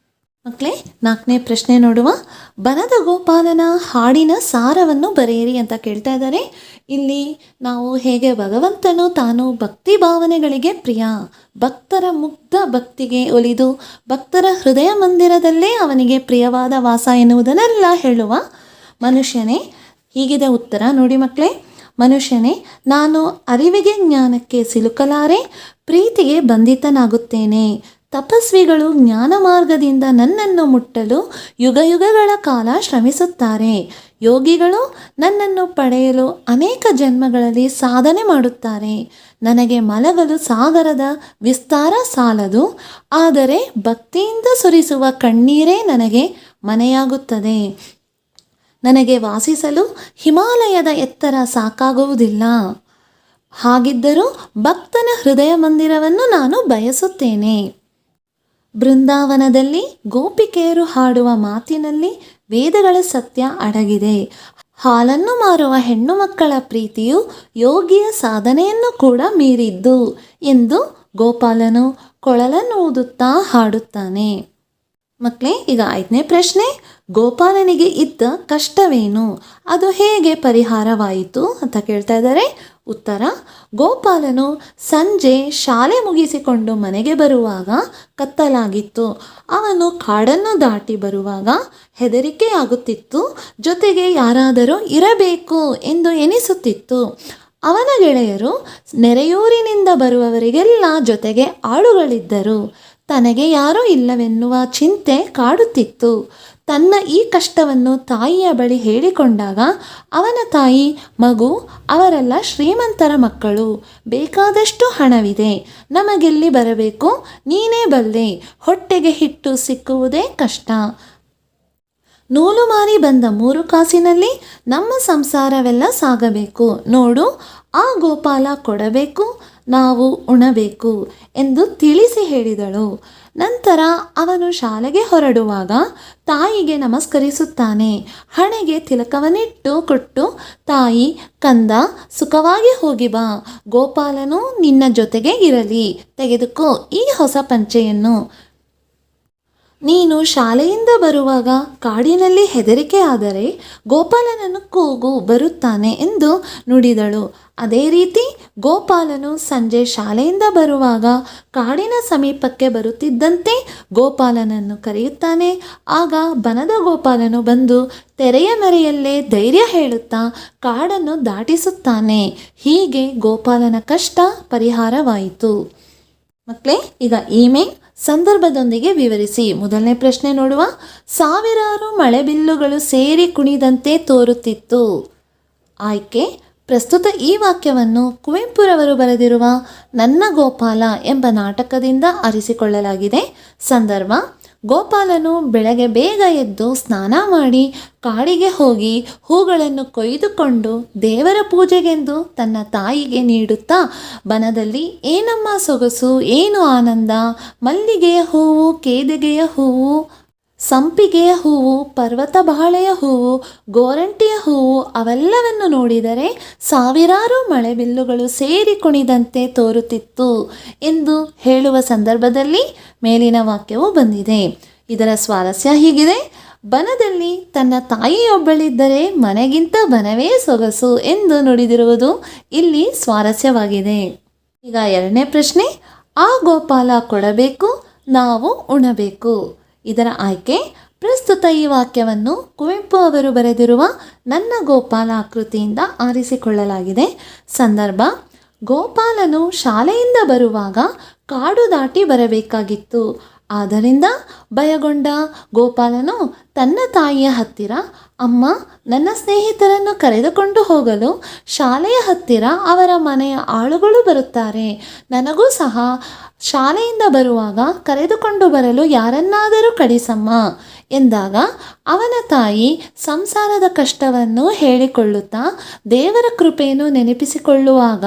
ಮಕ್ಕಳೇ, 4ನೇ ಪ್ರಶ್ನೆ ನೋಡುವ. ಬನದ ಗೋಪಾಲನ ಹಾಡಿನ ಸಾರವನ್ನು ಬರೆಯಿರಿ ಅಂತ ಕೇಳ್ತಾ ಇದ್ದಾರೆ. ಇಲ್ಲಿ ನಾವು ಹೇಗೆ ಭಗವಂತನು ತಾನು ಭಕ್ತಿ ಭಾವನೆಗಳಿಗೆ ಪ್ರಿಯ, ಭಕ್ತರ ಮುಗ್ಧ ಭಕ್ತಿಗೆ ಒಲಿದು ಭಕ್ತರ ಹೃದಯ ಮಂದಿರದಲ್ಲೇ ಅವನಿಗೆ ಪ್ರಿಯವಾದ ವಾಸ ಎನ್ನುವುದನ್ನೆಲ್ಲ ಹೇಳುವ ಮನುಷ್ಯನೇ. ಹೀಗಿದೆ ಉತ್ತರ ನೋಡಿ ಮಕ್ಕಳೇ. ಮನುಷ್ಯನೇ, ನಾನು ಅರಿವಿಗೆ ಜ್ಞಾನಕ್ಕೆ ಸಿಲುಕಲಾರೆ, ಪ್ರೀತಿಗೆ ಬಂಧಿತನಾಗುತ್ತೇನೆ. ತಪಸ್ವಿಗಳು ಜ್ಞಾನ ಮಾರ್ಗದಿಂದ ನನ್ನನ್ನು ಮುಟ್ಟಲು ಯುಗಯುಗಗಳ ಕಾಲ ಶ್ರಮಿಸುತ್ತಾರೆ. ಯೋಗಿಗಳು ನನ್ನನ್ನು ಪಡೆಯಲು ಅನೇಕ ಜನ್ಮಗಳಲ್ಲಿ ಸಾಧನೆ ಮಾಡುತ್ತಾರೆ. ನನಗೆ ಮಲಗಲು ಸಾಗರದ ವಿಸ್ತಾರ ಸಾಲದು, ಆದರೆ ಭಕ್ತಿಯಿಂದ ಸುರಿಸುವ ಕಣ್ಣೀರೇ ನನಗೆ ಮನೆಯಾಗುತ್ತದೆ. ನನಗೆ ವಾಸಿಸಲು ಹಿಮಾಲಯದ ಎತ್ತರ ಸಾಕಾಗುವುದಿಲ್ಲ. ಹಾಗಿದ್ದರೂ ಭಕ್ತನ ಹೃದಯ ಮಂದಿರವನ್ನು ನಾನು ಬಯಸುತ್ತೇನೆ. ಬೃಂದಾವನದಲ್ಲಿ ಗೋಪಿಕೆಯರು ಹಾಡುವ ಮಾತಿನಲ್ಲಿ ವೇದಗಳ ಸತ್ಯ ಅಡಗಿದೆ. ಹಾಲನ್ನು ಮಾರುವ ಹೆಣ್ಣು ಮಕ್ಕಳ ಪ್ರೀತಿಯು ಯೋಗಿಯ ಸಾಧನೆಯನ್ನು ಕೂಡ ಮೀರಿದ್ದು ಎಂದು ಗೋಪಾಲನು ಕೊಳಲನ್ನು ಊದುತ್ತಾ ಹಾಡುತ್ತಾನೆ. ಮಕ್ಕಳೇ, ಈಗ 5ನೇ ಪ್ರಶ್ನೆ. ಗೋಪಾಲನಿಗೆ ಇದ್ದ ಕಷ್ಟವೇನು, ಅದು ಹೇಗೆ ಪರಿಹಾರವಾಯಿತು ಅಂತ ಕೇಳ್ತಾ ಇದ್ದಾರೆ. ಉತ್ತರ, ಗೋಪಾಲನು ಸಂಜೆ ಶಾಲೆ ಮುಗಿಸಿಕೊಂಡು ಮನೆಗೆ ಬರುವಾಗ ಕತ್ತಲಾಗಿತ್ತು. ಅವನು ಕಾಡನ್ನು ದಾಟಿ ಬರುವಾಗ ಹೆದರಿಕೆಯಾಗುತ್ತಿತ್ತು. ಜೊತೆಗೆ ಯಾರಾದರೂ ಇರಬೇಕು ಎಂದು ಎನಿಸುತ್ತಿತ್ತು. ಅವನ ಗೆಳೆಯರು ನೆರೆಯೂರಿನಿಂದ ಬರುವವರಿಗೆಲ್ಲ ಜೊತೆಗೆ ಆಳುಗಳಿದ್ದರು. ತನಗೆ ಯಾರೂ ಇಲ್ಲವೆನ್ನುವ ಚಿಂತೆ ಕಾಡುತ್ತಿತ್ತು. ತನ್ನ ಈ ಕಷ್ಟವನ್ನು ತಾಯಿಯ ಬಳಿ ಹೇಳಿಕೊಂಡಾಗ ಅವನ ತಾಯಿ, ಮಗು, ಅವರೆಲ್ಲ ಶ್ರೀಮಂತರ ಮಕ್ಕಳು, ಬೇಕಾದಷ್ಟು ಹಣವಿದೆ, ನಮಗೆಲ್ಲಿ ಬರಬೇಕು, ನೀನೇ ಬಲ್ಲೆ, ಹೊಟ್ಟೆಗೆ ಹಿಟ್ಟು ಸಿಕ್ಕುವುದೇ ಕಷ್ಟ. ನೂಲು ಮಾರಿ ಬಂದ 3 ಕಾಸಿನಲ್ಲಿ ನಮ್ಮ ಸಂಸಾರವೆಲ್ಲ ಸಾಗಬೇಕು. ನೋಡು, ಆ ಗೋಪಾಲ ಕೊಡಬೇಕು, ನಾವು ಉಣಬೇಕು ಎಂದು ತಿಳಿಸಿ ಹೇಳಿದಳು. ನಂತರ ಅವನು ಶಾಲೆಗೆ ಹೊರಡುವಾಗ ತಾಯಿಗೆ ನಮಸ್ಕರಿಸುತ್ತಾನೆ. ಹಣೆಗೆ ತಿಲಕವನ್ನಿಟ್ಟು ಕೊಟ್ಟು, ತಾಯಿ, ಕಂದ, ಸುಖವಾಗಿ ಹೋಗಿ ಬಾ, ಗೋಪಾಲನು ನಿನ್ನ ಜೊತೆಗೆ ಇರಲಿ, ತೆಗೆದುಕೋ ಈ ಹೊಸ ಪಂಚೆಯನ್ನು. ನೀನು ಶಾಲೆಯಿಂದ ಬರುವಾಗ ಕಾಡಿನಲ್ಲಿ ಹೆದರಿಕೆ ಆದರೆ ಗೋಪಾಲನನ್ನು ಕೂಗು ಬರುತ್ತಾನೆ ಎಂದು ನುಡಿದಳು. ಅದೇ ರೀತಿ ಗೋಪಾಲನು ಸಂಜೆ ಶಾಲೆಯಿಂದ ಬರುವಾಗ ಕಾಡಿನ ಸಮೀಪಕ್ಕೆ ಬರುತ್ತಿದ್ದಂತೆ ಗೋಪಾಲನನ್ನು ಕರೆಯುತ್ತಾನೆ. ಆಗ ಬನದ ಗೋಪಾಲನು ಬಂದು ತೆರೆಯ ಮರೆಯಲ್ಲೇ ಧೈರ್ಯ ಹೇಳುತ್ತಾ ಕಾಡನ್ನು ದಾಟಿಸುತ್ತಾನೆ. ಹೀಗೆ ಗೋಪಾಲನ ಕಷ್ಟ ಪರಿಹಾರವಾಯಿತು. ಮಕ್ಕಳೇ, ಈಗ ಇಮೇಲ್ ಸಂದರ್ಭದೊಂದಿಗೆ ವಿವರಿಸಿ. ಮೊದಲನೇ ಪ್ರಶ್ನೆ ನೋಡುವ. ಸಾವಿರಾರು ಮಳೆಬಿಲ್ಲುಗಳು ಸೇರಿ ಕುಣಿದಂತೆ ತೋರುತ್ತಿತ್ತು. ಆಯ್ಕೆ: ಪ್ರಸ್ತುತ ಈ ವಾಕ್ಯವನ್ನು ಕುವೆಂಪುರವರು ಬರೆದಿರುವ ನನ್ನ ಗೋಪಾಲ ಎಂಬ ನಾಟಕದಿಂದ ಆರಿಸಿಕೊಳ್ಳಲಾಗಿದೆ. ಸಂದರ್ಭ: ಗೋಪಾಲನು ಬೆಳಗ್ಗೆ ಬೇಗ ಎದ್ದು ಸ್ನಾನ ಮಾಡಿ ಕಾಡಿಗೆ ಹೋಗಿ ಹೂಗಳನ್ನು ಕೊಯ್ದುಕೊಂಡು ದೇವರ ಪೂಜೆಗೆಂದು ತನ್ನ ತಾಯಿಗೆ ನೀಡುತ್ತಾ ಬನದಲ್ಲಿ ಏನಮ್ಮ ಸೊಗಸು ಏನು ಆನಂದ, ಮಲ್ಲಿಗೆಯ ಹೂವು, ಕೇದಿಗೆಯ ಹೂವು, ಸಂಪಿಗೆಯ ಹೂವು, ಪರ್ವತ ಬಾಳೆಯ ಹೂವು, ಗೋರಂಟಿಯ ಹೂವು ಅವೆಲ್ಲವನ್ನು ನೋಡಿದರೆ ಸಾವಿರಾರು ಮಳೆಬಿಲ್ಲುಗಳು ಸೇರಿ ಕುಣಿದಂತೆ ತೋರುತ್ತಿತ್ತು ಎಂದು ಹೇಳುವ ಸಂದರ್ಭದಲ್ಲಿ ಮೇಲಿನ ವಾಕ್ಯವು ಬಂದಿದೆ. ಇದರ ಸ್ವಾರಸ್ಯ ಹೀಗಿದೆ: ಬನದಲ್ಲಿ ತನ್ನ ತಾಯಿಯೊಬ್ಬಳಿದ್ದರೆ ಮನೆಗಿಂತ ಬನವೇ ಸೊಗಸು ಎಂದು ನುಡಿದಿರುವುದು ಇಲ್ಲಿ ಸ್ವಾರಸ್ಯವಾಗಿದೆ. ಈಗ ಎರಡನೇ ಪ್ರಶ್ನೆ. ಆ ಗೋಪಾಲ ಕೊಡಬೇಕು, ನಾವು ಉಣಬೇಕು. ಇದರ ಆಯ್ಕೆ: ಪ್ರಸ್ತುತ ಈ ವಾಕ್ಯವನ್ನು ಕುವೆಂಪು ಅವರು ಬರೆದಿರುವ ನನ್ನ ಗೋಪಾಲ ಕೃತಿಯಿಂದ ಆರಿಸಿಕೊಳ್ಳಲಾಗಿದೆ. ಸಂದರ್ಭ: ಗೋಪಾಲನು ಶಾಲೆಯಿಂದ ಬರುವಾಗ ಕಾಡು ದಾಟಿ ಬರಬೇಕಾಗಿತ್ತು. ಆದ್ದರಿಂದ ಭಯಗೊಂಡ ಗೋಪಾಲನು ತನ್ನ ತಾಯಿಯ ಹತ್ತಿರ, ಅಮ್ಮ, ನನ್ನ ಸ್ನೇಹಿತರನ್ನು ಕರೆದುಕೊಂಡು ಹೋಗಲು ಶಾಲೆಯ ಹತ್ತಿರ ಅವರ ಮನೆಯ ಆಳುಗಳು ಬರುತ್ತಾರೆ. ನನಗೂ ಸಹ ಶಾಲೆಯಿಂದ ಬರುವಾಗ ಕರೆದುಕೊಂಡು ಬರಲು ಯಾರನ್ನಾದರೂ ಕಳಿಸಮ್ಮ ಎಂದಾಗ ಅವನ ತಾಯಿ ಸಂಸಾರದ ಕಷ್ಟವನ್ನು ಹೇಳಿಕೊಳ್ಳುತ್ತಾ ದೇವರ ಕೃಪೆಯನ್ನು ನೆನಪಿಸಿಕೊಳ್ಳುವಾಗ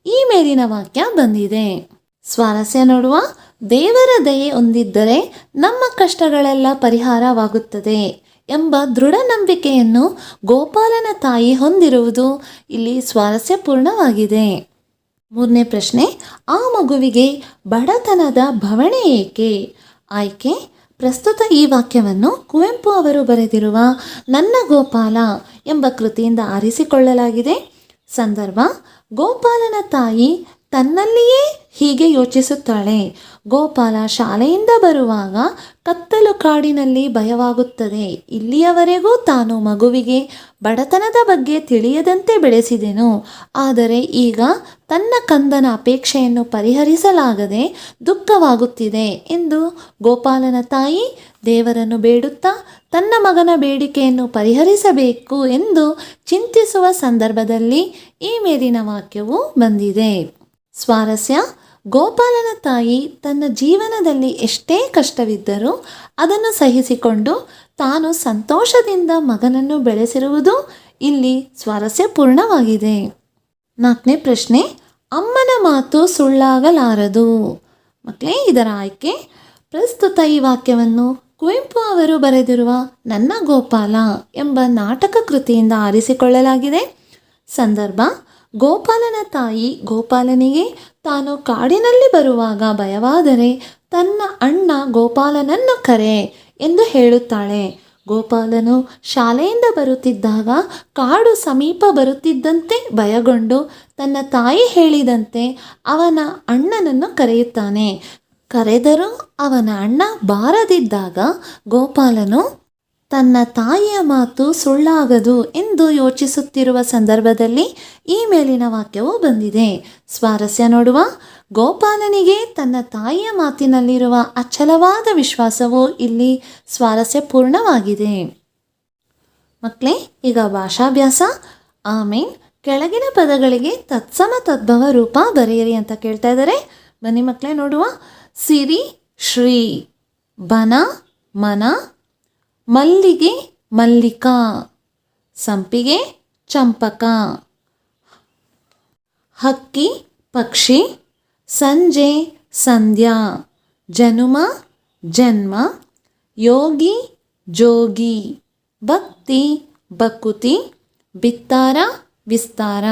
ಈ ಮೇಲಿನ ವಾಕ್ಯ ಬಂದಿದೆ. ಸ್ವಾರಸ್ಯ ನೋಡುವ. ದೇವರ ದಯೆ ಹೊಂದಿದ್ದರೆ ನಮ್ಮ ಕಷ್ಟಗಳೆಲ್ಲ ಪರಿಹಾರವಾಗುತ್ತದೆ ಎಂಬ ದೃಢ ನಂಬಿಕೆಯನ್ನು ಗೋಪಾಲನ ತಾಯಿ ಹೊಂದಿರುವುದು ಇಲ್ಲಿ ಸ್ವಾರಸ್ಯಪೂರ್ಣವಾಗಿದೆ. ಮೂರನೇ ಪ್ರಶ್ನೆ. ಆ ಮಗುವಿಗೆ ಬಡತನದ ಭವಣೆ ಏಕೆ? ಆಯ್ಕೆ: ಪ್ರಸ್ತುತ ಈ ವಾಕ್ಯವನ್ನು ಕುವೆಂಪು ಅವರು ಬರೆದಿರುವ ನನ್ನ ಗೋಪಾಲ ಎಂಬ ಕೃತಿಯಿಂದ ಆರಿಸಿಕೊಳ್ಳಲಾಗಿದೆ. ಸಂದರ್ಭ: ಗೋಪಾಲನ ತಾಯಿ ತನ್ನಲ್ಲಿಯೇ ಹೀಗೆ ಯೋಚಿಸುತ್ತಾಳೆ. ಗೋಪಾಲ ಶಾಲೆಯಿಂದ ಬರುವಾಗ ಕತ್ತಲು ಕಾಡಿನಲ್ಲಿ ಭಯವಾಗುತ್ತದೆ. ಇಲ್ಲಿಯವರೆಗೂ ತಾನು ಮಗುವಿಗೆ ಬಡತನದ ಬಗ್ಗೆ ತಿಳಿಯದಂತೆ ಬೆಳೆಸಿದೆನು. ಆದರೆ ಈಗ ತನ್ನ ಕಂದನ ಅಪೇಕ್ಷೆಯನ್ನು ಪರಿಹರಿಸಲಾಗದೆ ದುಃಖವಾಗುತ್ತಿದೆ ಎಂದು ಗೋಪಾಲನ ತಾಯಿ ದೇವರನ್ನು ಬೇಡುತ್ತಾ ತನ್ನ ಮಗನ ಬೇಡಿಕೆಯನ್ನು ಪರಿಹರಿಸಬೇಕು ಎಂದು ಚಿಂತಿಸುವ ಸಂದರ್ಭದಲ್ಲಿ ಈ ಮೇಲಿನ ವಾಕ್ಯವು ಬಂದಿದೆ. ಸ್ವಾರಸ್ಯ: ಗೋಪಾಲನ ತಾಯಿ ತನ್ನ ಜೀವನದಲ್ಲಿ ಎಷ್ಟೇ ಕಷ್ಟವಿದ್ದರೂ ಅದನ್ನು ಸಹಿಸಿಕೊಂಡು ತಾನು ಸಂತೋಷದಿಂದ ಮಗನನ್ನು ಬೆಳೆಸಿರುವುದು ಇಲ್ಲಿ ಸ್ವಾರಸ್ಯಪೂರ್ಣವಾಗಿದೆ. ನಾಲ್ಕನೇ ಪ್ರಶ್ನೆ. ಅಮ್ಮನ ಮಾತು ಸುಳ್ಳಾಗಲಾರದು. ಮಕ್ಕಳೇ, ಇದರ ಆಯ್ಕೆ: ಪ್ರಸ್ತುತ ಈ ವಾಕ್ಯವನ್ನು ಕುವೆಂಪು ಅವರು ಬರೆದಿರುವ ನನ್ನ ಗೋಪಾಲ ಎಂಬ ನಾಟಕ ಕೃತಿಯಿಂದ ಆರಿಸಿಕೊಳ್ಳಲಾಗಿದೆ. ಸಂದರ್ಭ: ಗೋಪಾಲನ ತಾಯಿ ಗೋಪಾಲನಿಗೆ ತಾನು ಕಾಡಿನಲ್ಲಿ ಬರುವಾಗ ಭಯವಾದರೆ ತನ್ನ ಅಣ್ಣ ಗೋಪಾಲನನ್ನು ಕರೆ ಎಂದು ಹೇಳುತ್ತಾಳೆ. ಗೋಪಾಲನು ಶಾಲೆಯಿಂದ ಬರುತ್ತಿದ್ದಾಗ ಕಾಡು ಸಮೀಪ ಬರುತ್ತಿದ್ದಂತೆ ಭಯಗೊಂಡು ತನ್ನ ತಾಯಿ ಹೇಳಿದಂತೆ ಅವನ ಅಣ್ಣನನ್ನು ಕರೆಯುತ್ತಾನೆ. ಕರೆದರೂ ಅವನ ಅಣ್ಣ ಬಾರದಿದ್ದಾಗ ಗೋಪಾಲನು ತನ್ನ ತಾಯಿಯ ಮಾತು ಸುಳ್ಳಾಗದು ಎಂದು ಯೋಚಿಸುತ್ತಿರುವ ಸಂದರ್ಭದಲ್ಲಿ ಈ ಮೇಲಿನ ವಾಕ್ಯವು ಬಂದಿದೆ. ಸ್ವಾರಸ್ಯ ನೋಡುವ. ಗೋಪಾಲನಿಗೆ ತನ್ನ ತಾಯಿಯ ಮಾತಿನಲ್ಲಿರುವ ಅಚಲವಾದ ವಿಶ್ವಾಸವು ಇಲ್ಲಿ ಸ್ವಾರಸ್ಯಪೂರ್ಣವಾಗಿದೆ. ಮಕ್ಕಳೇ, ಈಗ ಭಾಷಾಭ್ಯಾಸ. ಆಮೇಲೆ ಕೆಳಗಿನ ಪದಗಳಿಗೆ ತತ್ಸಮ ತದ್ಭವ ರೂಪ ಬರೆಯಿರಿ ಅಂತ ಕೇಳ್ತಾ ಇದ್ದಾರೆ. ಬನ್ನಿ ಮಕ್ಕಳೇ ನೋಡುವ. ಸಿರಿ ಶ್ರೀ, ಬನ ಮನ, ಮಲ್ಲಿಗೆ ಮಲ್ಲಿಕಾ, ಸಂಪಿಗೆ ಚಂಪಕ, ಹಕ್ಕಿ ಪಕ್ಷಿ, ಸಂಜೆ ಸಂಧ್ಯಾ, ಜನುಮ ಜನ್ಮ, ಯೋಗಿ ಜೋಗಿ, ಭಕ್ತಿ ಬಕುತಿ, ಬಿತ್ತಾರ ವಿಸ್ತಾರ.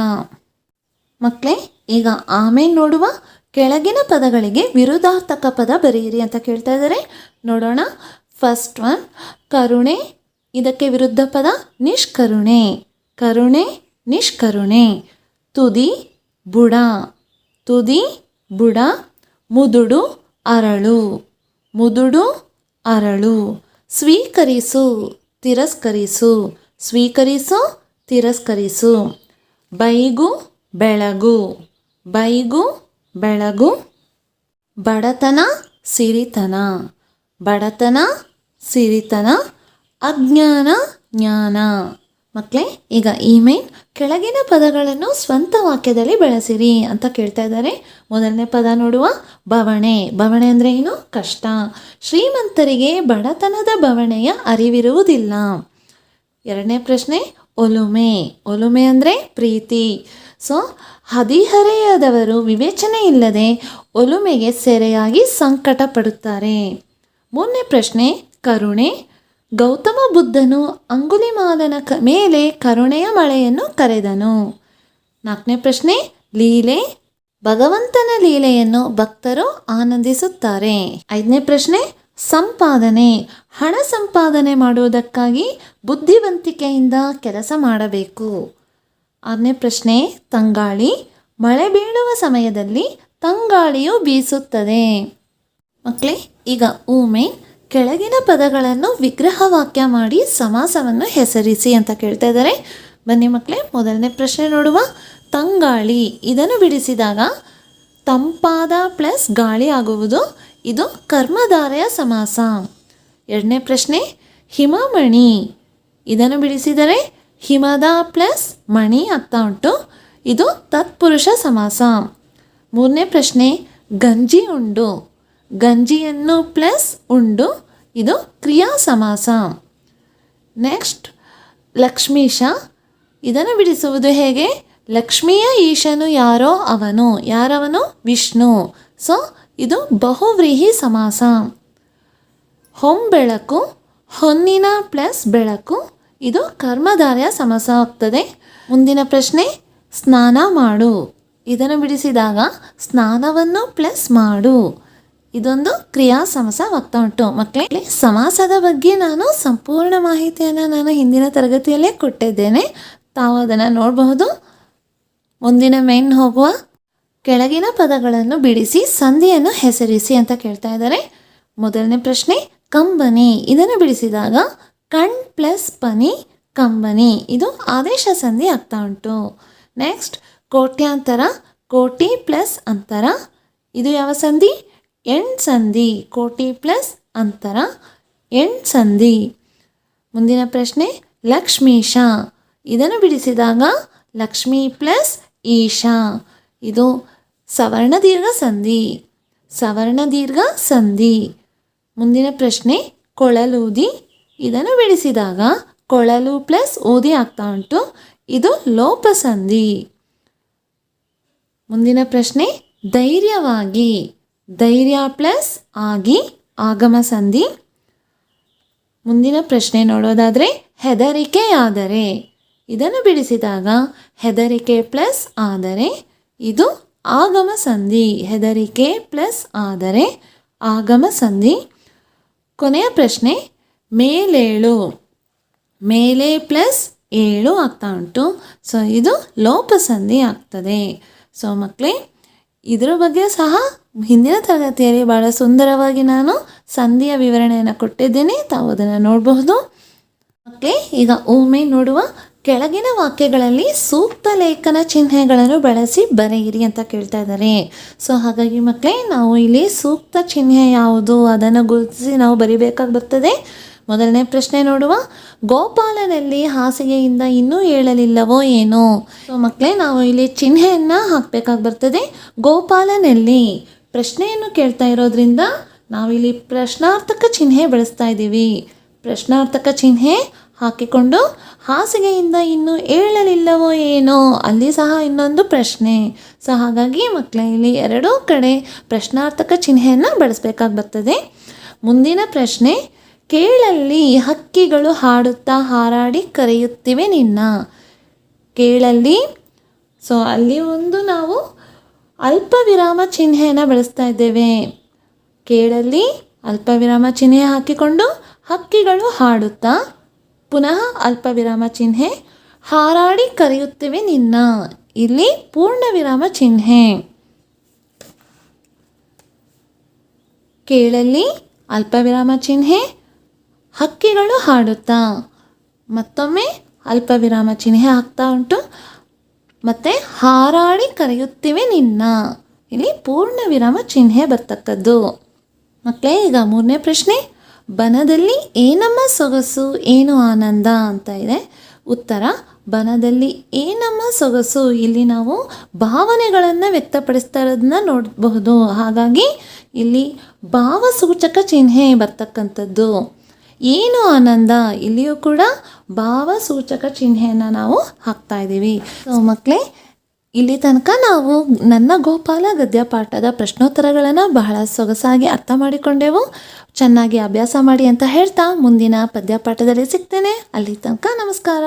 ಮಕ್ಕಳೇ, ಈಗ ಆಮೇಲೆ ನೋಡುವ. ಕೆಳಗಿನ ಪದಗಳಿಗೆ ವಿರುದ್ಧಾರ್ಥಕ ಪದ ಬರೆಯಿರಿ ಅಂತ ಕೇಳ್ತಾ ಇದ್ದಾರೆ. ನೋಡೋಣ. ಫಸ್ಟ್ ಒನ್ ಕರುಣೆ, ಇದಕ್ಕೆ ವಿರುದ್ಧ ಪದ ನಿಷ್ಕರುಣೆ. ಕರುಣೆ ನಿಷ್ಕರುಣೆ. ತುದಿ ಬುಡ, ತುದಿ ಬುಡ. ಮುದುಡು ಅರಳು, ಮುದುಡು ಅರಳು. ಸ್ವೀಕರಿಸು ತಿರಸ್ಕರಿಸು, ಸ್ವೀಕರಿಸು ತಿರಸ್ಕರಿಸು. ಬೈಗು ಬೆಳಗು, ಬೈಗು ಬೆಳಗು. ಬಡತನ ಸಿರಿತನ, ಬಡತನ ಸಿರಿತನ. ಅಜ್ಞಾನ ಜ್ಞಾನ. ಮಕ್ಕಳೇ, ಈಗ ಈ ಮೇನ್ ಕೆಳಗಿನ ಪದಗಳನ್ನು ಸ್ವಂತ ವಾಕ್ಯದಲ್ಲಿ ಬಳಸಿರಿ ಅಂತ ಕೇಳ್ತಾ ಇದ್ದಾರೆ. ಮೊದಲನೇ ಪದ ನೋಡುವ, ಬವಣೆ. ಬವಣೆ ಅಂದರೆ ಏನು? ಕಷ್ಟ. ಶ್ರೀಮಂತರಿಗೆ ಬಡತನದ ಬವಣೆಯ ಅರಿವಿರುವುದಿಲ್ಲ. ಎರಡನೇ ಪ್ರಶ್ನೆ ಒಲುಮೆ. ಒಲುಮೆ ಅಂದರೆ ಪ್ರೀತಿ. ಸೊ ಹದಿಹರೆಯದವರು ವಿವೇಚನೆ ಇಲ್ಲದೆ ಒಲುಮೆಗೆ ಸೆರೆಯಾಗಿ ಸಂಕಟ ಪಡುತ್ತಾರೆ. ಮೂರನೇ ಪ್ರಶ್ನೆ ಕರುಣೆ. ಗೌತಮ ಬುದ್ಧನು ಅಂಗುಲಿಮಾಲನ ಮೇಲೆ ಕರುಣೆಯ ಮಳೆಯನ್ನು ಕರೆದನು. ನಾಲ್ಕನೇ ಪ್ರಶ್ನೆ ಲೀಲೆ. ಭಗವಂತನ ಲೀಲೆಯನ್ನು ಭಕ್ತರು ಆನಂದಿಸುತ್ತಾರೆ. ಐದನೇ ಪ್ರಶ್ನೆ ಸಂಪಾದನೆ. ಹಣ ಸಂಪಾದನೆ ಮಾಡುವುದಕ್ಕಾಗಿ ಬುದ್ಧಿವಂತಿಕೆಯಿಂದ ಕೆಲಸ ಮಾಡಬೇಕು. ಆರನೇ ಪ್ರಶ್ನೆ ತಂಗಾಳಿ. ಮಳೆ ಬೀಳುವ ಸಮಯದಲ್ಲಿ ತಂಗಾಳಿಯು ಬೀಸುತ್ತದೆ. ಮಕ್ಕಳೇ, ಈಗ ಮೇನ್ ಕೆಳಗಿನ ಪದಗಳನ್ನು ವಿಗ್ರಹವಾಕ್ಯ ಮಾಡಿ ಸಮಾಸವನ್ನು ಹೆಸರಿಸಿ ಅಂತ ಕೇಳ್ತಾ ಇದ್ದಾರೆ. ಬನ್ನಿ ಮಕ್ಕಳೇ, ಮೊದಲನೇ ಪ್ರಶ್ನೆ ನೋಡುವ. ತಂಗಾಳಿ, ಇದನ್ನು ಬಿಡಿಸಿದಾಗ ತಂಪಾದ ಪ್ಲಸ್ ಗಾಳಿ ಆಗುವುದು. ಇದು ಕರ್ಮಧಾರೆಯ ಸಮಾಸ. ಎರಡನೇ ಪ್ರಶ್ನೆ ಹಿಮಮಣಿ. ಇದನ್ನು ಬಿಡಿಸಿದರೆ ಹಿಮದ ಪ್ಲಸ್ ಮಣಿ ಆಗ್ತಾ ಉಂಟು. ಇದು ತತ್ಪುರುಷ ಸಮಾಸ. ಮೂರನೇ ಪ್ರಶ್ನೆ ಗಂಜಿ ಉಂಡು. ಗಂಜಿಯನ್ನು ಪ್ಲಸ್ ಉಂಡು. ಇದು ಕ್ರಿಯಾ ಸಮಾಸ. ನೆಕ್ಸ್ಟ್ ಲಕ್ಷ್ಮೀಶ. ಇದನ್ನು ಬಿಡಿಸುವುದು ಹೇಗೆ? ಲಕ್ಷ್ಮಿಯ ಈಶನು ಯಾರೋ ಅವನು. ಯಾರವನು? ವಿಷ್ಣು. ಸೊ ಇದು ಬಹುವ್ರೀಹಿ ಸಮಾಸ. ಹೊಂಬೆಳಕು. ಹೊನ್ನಿನ ಪ್ಲಸ್ ಬೆಳಕು. ಇದು ಕರ್ಮಧಾರೆಯ ಸಮಾಸ ಆಗ್ತದೆ. ಮುಂದಿನ ಪ್ರಶ್ನೆ ಸ್ನಾನ ಮಾಡು. ಇದನ್ನು ಬಿಡಿಸಿದಾಗ ಸ್ನಾನವನ್ನು ಪ್ಲಸ್ ಮಾಡು. ಇದೊಂದು ಕ್ರಿಯಾ ಸಮಾಸವಾಗ್ತಾ ಉಂಟು. ಮಕ್ಕಳೇ, ಸಮಾಸದ ಬಗ್ಗೆ ನಾನು ಸಂಪೂರ್ಣ ಮಾಹಿತಿಯನ್ನು ನಾನು ಹಿಂದಿನ ತರಗತಿಯಲ್ಲೇ ಕೊಟ್ಟಿದ್ದೇನೆ. ತಾವು ಅದನ್ನು ನೋಡಬಹುದು. ಮುಂದಿನ ಮೇನ್ ಹೋಗುವ. ಕೆಳಗಿನ ಪದಗಳನ್ನು ಬಿಡಿಸಿ ಸಂಧಿಯನ್ನು ಹೆಸರಿಸಿ ಅಂತ ಕೇಳ್ತಾ ಇದ್ದಾರೆ. ಮೊದಲನೇ ಪ್ರಶ್ನೆ ಕಂಬನಿ. ಇದನ್ನು ಬಿಡಿಸಿದಾಗ ಕಣ್ ಪ್ಲಸ್ ಪನಿ ಕಂಬನಿ. ಇದು ಆದೇಶ ಸಂಧಿ ಆಗ್ತಾ ಉಂಟು. ನೆಕ್ಸ್ಟ್ ಕೋಟ್ಯಾಂತರ. ಕೋಟಿ ಪ್ಲಸ್ ಅಂತರ. ಇದು ಯಾವ ಸಂಧಿ? ಎಣ್ ಸಂಧಿ. ಕೋಟಿ ಪ್ಲಸ್ ಅಂತರ ಎಣ್ ಸಂಧಿ. ಮುಂದಿನ ಪ್ರಶ್ನೆ ಲಕ್ಷ್ಮೀಶ. ಇದನ್ನು ಬಿಡಿಸಿದಾಗ ಲಕ್ಷ್ಮೀ ಪ್ಲಸ್ ಈಶಾ. ಇದು ಸವರ್ಣ ದೀರ್ಘ ಸಂಧಿ. ಸವರ್ಣ ದೀರ್ಘ ಸಂಧಿ. ಮುಂದಿನ ಪ್ರಶ್ನೆ ಕೊಳಲೂದಿ. ಇದನ್ನು ಬಿಡಿಸಿದಾಗ ಕೊಳಲು ಪ್ಲಸ್ ಊದಿ ಆಗ್ತಾ ಉಂಟು. ಇದು ಲೋಪ ಸಂಧಿ. ಮುಂದಿನ ಪ್ರಶ್ನೆ ಧೈರ್ಯವಾಗಿ. ಧೈರ್ಯ ಪ್ಲಸ್ ಆಗಿ ಆಗಮ ಸಂಧಿ. ಮುಂದಿನ ಪ್ರಶ್ನೆ ನೋಡೋದಾದರೆ ಹೆದರಿಕೆಯಾದರೆ. ಇದನ್ನು ಬಿಡಿಸಿದಾಗ ಹೆದರಿಕೆ ಪ್ಲಸ್ ಆದರೆ. ಇದು ಆಗಮ ಸಂಧಿ. ಹೆದರಿಕೆ ಪ್ಲಸ್ ಆದರೆ ಆಗಮ ಸಂಧಿ. ಕೊನೆಯ ಪ್ರಶ್ನೆ ಮೇಲೇಳು. ಮೇಲೆ ಪ್ಲಸ್ ಏಳು ಆಗ್ತಾ ಉಂಟು. ಸೊ ಇದು ಲೋಪ ಸಂಧಿ ಆಗ್ತದೆ. ಸೊ ಮಕ್ಕಳೇ, ಇದರ ಬಗ್ಗೆ ಸಹ ಹಿಂದಿನ ತರಗತಿಯಲ್ಲಿ ಭಾಳ ಸುಂದರವಾಗಿ ನಾನು ಸಂಧಿಯ ವಿವರಣೆಯನ್ನು ಕೊಟ್ಟಿದ್ದೇನೆ. ತಾವು ಅದನ್ನು ನೋಡಬಹುದು. ಮಕ್ಕಳೇ, ಈಗ ಒಮ್ಮೆ ನೋಡುವ. ಕೆಳಗಿನ ವಾಕ್ಯಗಳಲ್ಲಿ ಸೂಕ್ತ ಲೇಖನ ಚಿಹ್ನೆಗಳನ್ನು ಬಳಸಿ ಬರೆಯಿರಿ ಅಂತ ಕೇಳ್ತಾ ಇದ್ದಾರೆ. ಸೊ ಹಾಗಾಗಿ ಮಕ್ಕಳೇ, ನಾವು ಇಲ್ಲಿ ಸೂಕ್ತ ಚಿಹ್ನೆ ಯಾವುದು ಅದನ್ನು ಗುರುತಿಸಿ ನಾವು ಬರಿಬೇಕಾಗಿ ಬರ್ತದೆ. ಮೊದಲನೇ ಪ್ರಶ್ನೆ ನೋಡುವ. ಗೋಪಾಲನಲ್ಲಿ ಹಾಸಿಗೆಯಿಂದ ಇನ್ನೂ ಏಳಲಿಲ್ಲವೋ ಏನೋ. ಸೊ ಮಕ್ಕಳೇ, ನಾವು ಇಲ್ಲಿ ಚಿಹ್ನೆಯನ್ನು ಹಾಕಬೇಕಾಗಿ ಬರ್ತದೆ. ಗೋಪಾಲನಲ್ಲಿ ಪ್ರಶ್ನೆಯನ್ನು ಕೇಳ್ತಾ ಇರೋದ್ರಿಂದ ನಾವಿಲ್ಲಿ ಪ್ರಶ್ನಾರ್ಥಕ ಚಿಹ್ನೆ ಬಳಸ್ತಾ ಇದ್ದೀವಿ. ಪ್ರಶ್ನಾರ್ಥಕ ಚಿಹ್ನೆ ಹಾಕಿಕೊಂಡು ಹಾಸಿಗೆಯಿಂದ ಇನ್ನೂ ಏಳಲಿಲ್ಲವೋ ಏನೋ, ಅಲ್ಲಿ ಸಹ ಇನ್ನೊಂದು ಪ್ರಶ್ನೆ. ಸೊ ಹಾಗಾಗಿ ಮಕ್ಕಳೇ, ಇಲ್ಲಿ ಎರಡೂ ಕಡೆ ಪ್ರಶ್ನಾರ್ಥಕ ಚಿಹ್ನೆಯನ್ನು ಬಳಸಬೇಕಾಗಿ ಬರ್ತದೆ. ಮುಂದಿನ ಪ್ರಶ್ನೆ ಕೇಳಲ್ಲಿ ಹಕ್ಕಿಗಳು ಹಾಡುತ್ತಾ ಹಾರಾಡಿ ಕರೆಯುತ್ತಿವೆ ನಿನ್ನ. ಕೇಳಲ್ಲಿ. ಸೊ ಅಲ್ಲಿ ಒಂದು ನಾವು ಅಲ್ಪ ವಿರಾಮ ಚಿಹ್ನೆಯನ್ನು ಬಳಸ್ತಾ ಇದ್ದೇವೆ. ಕೇಳಲ್ಲಿ ಅಲ್ಪ ವಿರಾಮ ಚಿಹ್ನೆ ಹಾಕಿಕೊಂಡು ಹಕ್ಕಿಗಳು ಹಾಡುತ್ತಾ, ಪುನಃ ಅಲ್ಪ ವಿರಾಮ ಚಿಹ್ನೆ, ಹಾರಾಡಿ ಕರೆಯುತ್ತಿವೆ ನಿನ್ನ. ಇಲ್ಲಿ ಪೂರ್ಣ ವಿರಾಮ ಚಿಹ್ನೆ. ಕೇಳಲ್ಲಿ ಅಲ್ಪ ವಿರಾಮ ಚಿಹ್ನೆ, ಹಕ್ಕಿಗಳು ಹಾಡುತ್ತಾ, ಮತ್ತೊಮ್ಮೆ ಅಲ್ಪ ವಿರಾಮ ಚಿಹ್ನೆ ಆಗ್ತಾ ಉಂಟು, ಮತ್ತು ಹಾರಾಡಿ ಕರೆಯುತ್ತಿವೆ ನಿನ್ನ. ಇಲ್ಲಿ ಪೂರ್ಣ ವಿರಾಮ ಚಿಹ್ನೆ ಬರ್ತಕ್ಕದ್ದು. ಮಕ್ಕಳೇ, ಈಗ ಮೂರನೇ ಪ್ರಶ್ನೆ, ಬನದಲ್ಲಿ ಏನಮ್ಮ ಸೊಗಸು ಏನು ಆನಂದ ಅಂತ ಇದೆ. ಉತ್ತರ, ಬನದಲ್ಲಿ ಏನಮ್ಮ ಸೊಗಸು. ಇಲ್ಲಿ ನಾವು ಭಾವನೆಗಳನ್ನು ವ್ಯಕ್ತಪಡಿಸ್ತಾ ಇರೋದನ್ನ ನೋಡಬಹುದು. ಹಾಗಾಗಿ ಇಲ್ಲಿ ಭಾವಸೂಚಕ ಚಿಹ್ನೆ ಬರ್ತಕ್ಕಂಥದ್ದು. ಏನು ಆನಂದ, ಇಲ್ಲಿಯೂ ಕೂಡ ಭಾವಸೂಚಕ ಚಿಹ್ನೆಯನ್ನು ನಾವು ಹಾಕ್ತಾ ಇದ್ದೀವಿ. ಸೊ ಮಕ್ಕಳೇ, ಇಲ್ಲಿ ತನಕ ನಾವು ನನ್ನ ಗೋಪಾಲ ಗದ್ಯ ಪಾಠದ ಪ್ರಶ್ನೋತ್ತರಗಳನ್ನು ಬಹಳ ಸೊಗಸಾಗಿ ಅರ್ಥ ಮಾಡಿಕೊಂಡೆವು. ಚೆನ್ನಾಗಿ ಅಭ್ಯಾಸ ಮಾಡಿ ಅಂತ ಹೇಳ್ತಾ ಮುಂದಿನ ಪದ್ಯ ಪಾಠದಲ್ಲಿ ಸಿಗ್ತೇನೆ. ಅಲ್ಲಿ ತನಕ ನಮಸ್ಕಾರ.